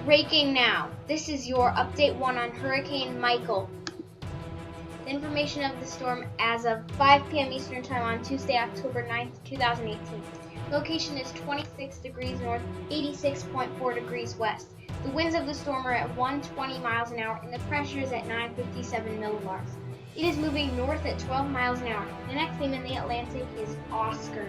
Breaking now. This is your update 1 on Hurricane Michael. The information of the storm as of 5 p.m. Eastern Time on Tuesday, October 9th, 2018. Location is 26 degrees north, 86.4 degrees west. The winds of the storm are at 120 miles an hour and the pressure is at 957 millibars. It is moving north at 12 miles an hour. The next name in the Atlantic is Oscar.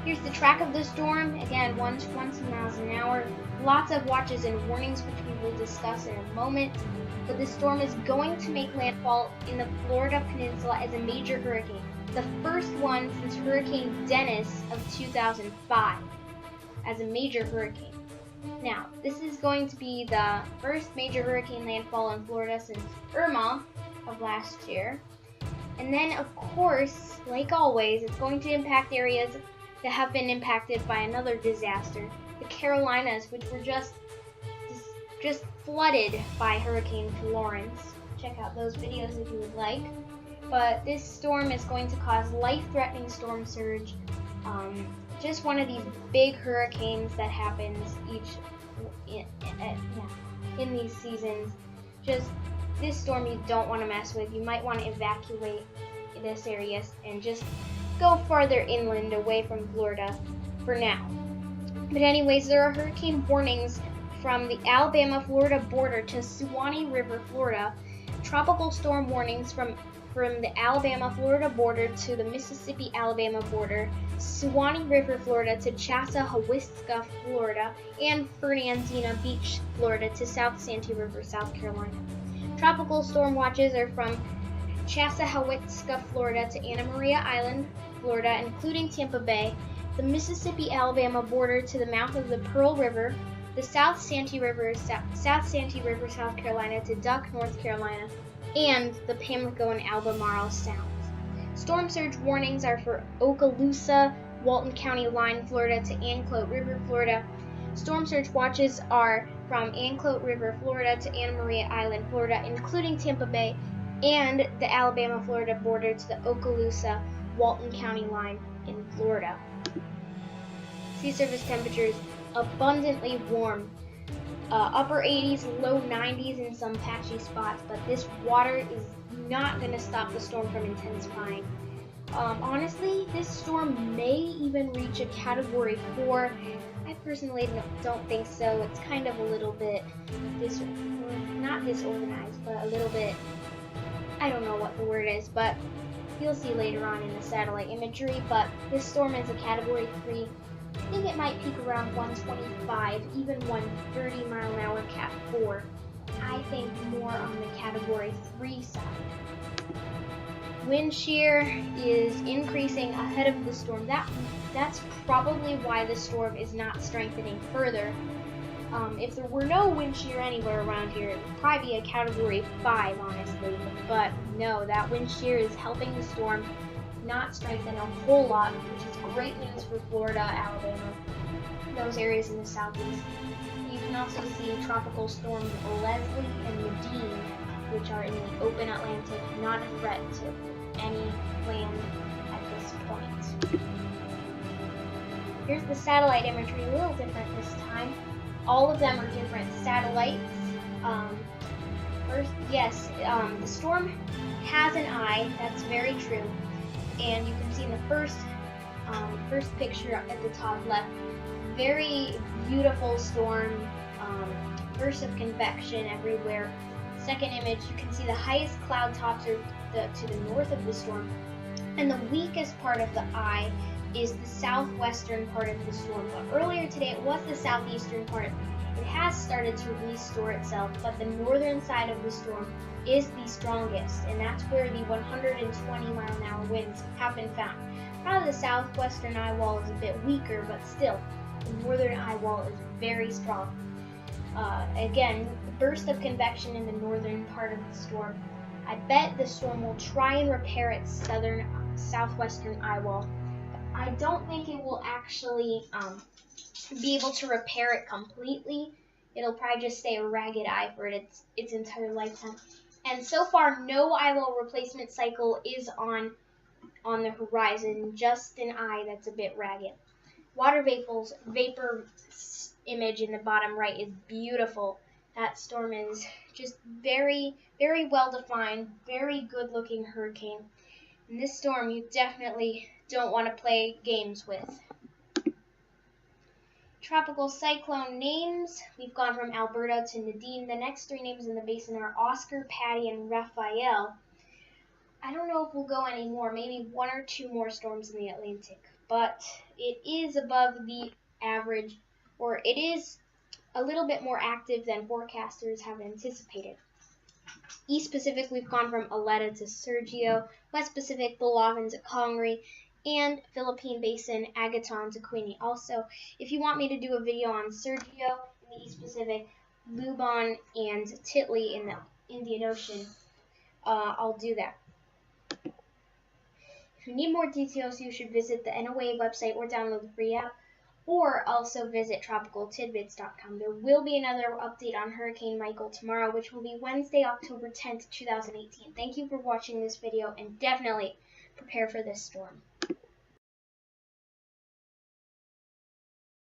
Here's the track of the storm. Again, 120 miles an hour. Lots of watches and warnings, which we will discuss in a moment. But the storm is going to make landfall in the Florida Peninsula as a major hurricane. The first one since Hurricane Dennis of 2005 as a major hurricane. Now, this is going to be the first major hurricane landfall in Florida since Irma of last year. And then, of course, like always, it's going to impact areas that have been impacted by another disaster, the Carolinas, which were just flooded by Hurricane Florence. Check out those videos if you would like. But this storm is going to cause life-threatening storm surge. Just one of these big hurricanes that happens in these seasons. Just this storm you don't want to mess with. You might want to evacuate this area and just go farther inland away from Florida for now. But anyways, there are hurricane warnings from the Alabama-Florida border to Suwannee River, Florida. Tropical storm warnings from the Alabama-Florida border to the Mississippi-Alabama border, Suwannee River, Florida to Chassahowiska, Florida, and Fernandina Beach, Florida to South Santee River, South Carolina. Tropical storm watches are from Chassahowiska, Florida to Anna Maria Island, Florida, including Tampa Bay, the Mississippi-Alabama border to the mouth of the Pearl River, the South Santee River, South Carolina to Duck, North Carolina, and the Pamlico and Albemarle Sounds. Storm surge warnings are for Okaloosa, Walton County line, Florida to Anclote River, Florida. Storm surge watches are from Anclote River, Florida to Anna Maria Island, Florida, including Tampa Bay, and the Alabama-Florida border to the Okaloosa, Walton County line in Florida. Sea surface temperatures abundantly warm. Upper 80s, low 90s in some patchy spots, but this water is not going to stop the storm from intensifying. Honestly, this storm may even reach a Category 4. I personally don't think so. It's kind of a little bit not disorganized, but a little bit, I don't know what the word is, but you'll see later on in the satellite imagery. But this storm is a Category 3. I think it might peak around 125, even 130 mile an hour Cat 4. I think more on the Category 3 side. Wind shear is increasing ahead of the storm. That's probably why the storm is not strengthening further. If there were no wind shear anywhere around here, it would probably be a Category 5, honestly. But no, that wind shear is helping the storm not strengthen a whole lot, which is great news for Florida, Alabama, those areas in the southeast. You can also see tropical storms Leslie and Nadine, which are in the open Atlantic, not a threat to any land at this point. Here's the satellite imagery, a little different this time. All of them are different satellites. First, yes, the storm has an eye, that's very true. And you can see in the first picture at the top left, very beautiful storm, bursts of convection everywhere. Second image, you can see the highest cloud tops are to the north of the storm, and the weakest part of the eye is the southwestern part of the storm. But earlier today, it was the southeastern part. It has started to restore itself, but the northern side of the storm is the strongest, and that's where the 120 mile an hour winds have been found. Probably the southwestern eye wall is a bit weaker, but still, the northern eye wall is very strong. Again, burst of convection in the northern part of the storm. I bet the storm will try and repair its southwestern eye wall. I don't think it will actually be able to repair it completely. It'll probably just stay a ragged eye for its entire lifetime. And so far, no eye wall replacement cycle is on the horizon, just an eye that's a bit ragged. Water vapor image in the bottom right is beautiful. That storm is just very, very well defined, very good looking hurricane. And this storm you definitely don't want to play games with. Tropical cyclone names. We've gone from Alberto to Nadine. The next three names in the basin are Oscar, Patty, and Raphael. I don't know if we'll go any more, maybe one or two more storms in the Atlantic, but it is above the average, or it is a little bit more active than forecasters have anticipated. East Pacific, we've gone from Aleta to Sergio. West Pacific, Balawan to Congaree. And Philippine Basin, Agaton to Queenie. Also, if you want me to do a video on Sergio in the East Pacific, Lubon, and Titli in the Indian Ocean, I'll do that. If you need more details, you should visit the NOAA website or download the free app, or also visit tropicaltidbits.com. There will be another update on Hurricane Michael tomorrow, which will be Wednesday, October 10th, 2018. Thank you for watching this video, and definitely prepare for this storm.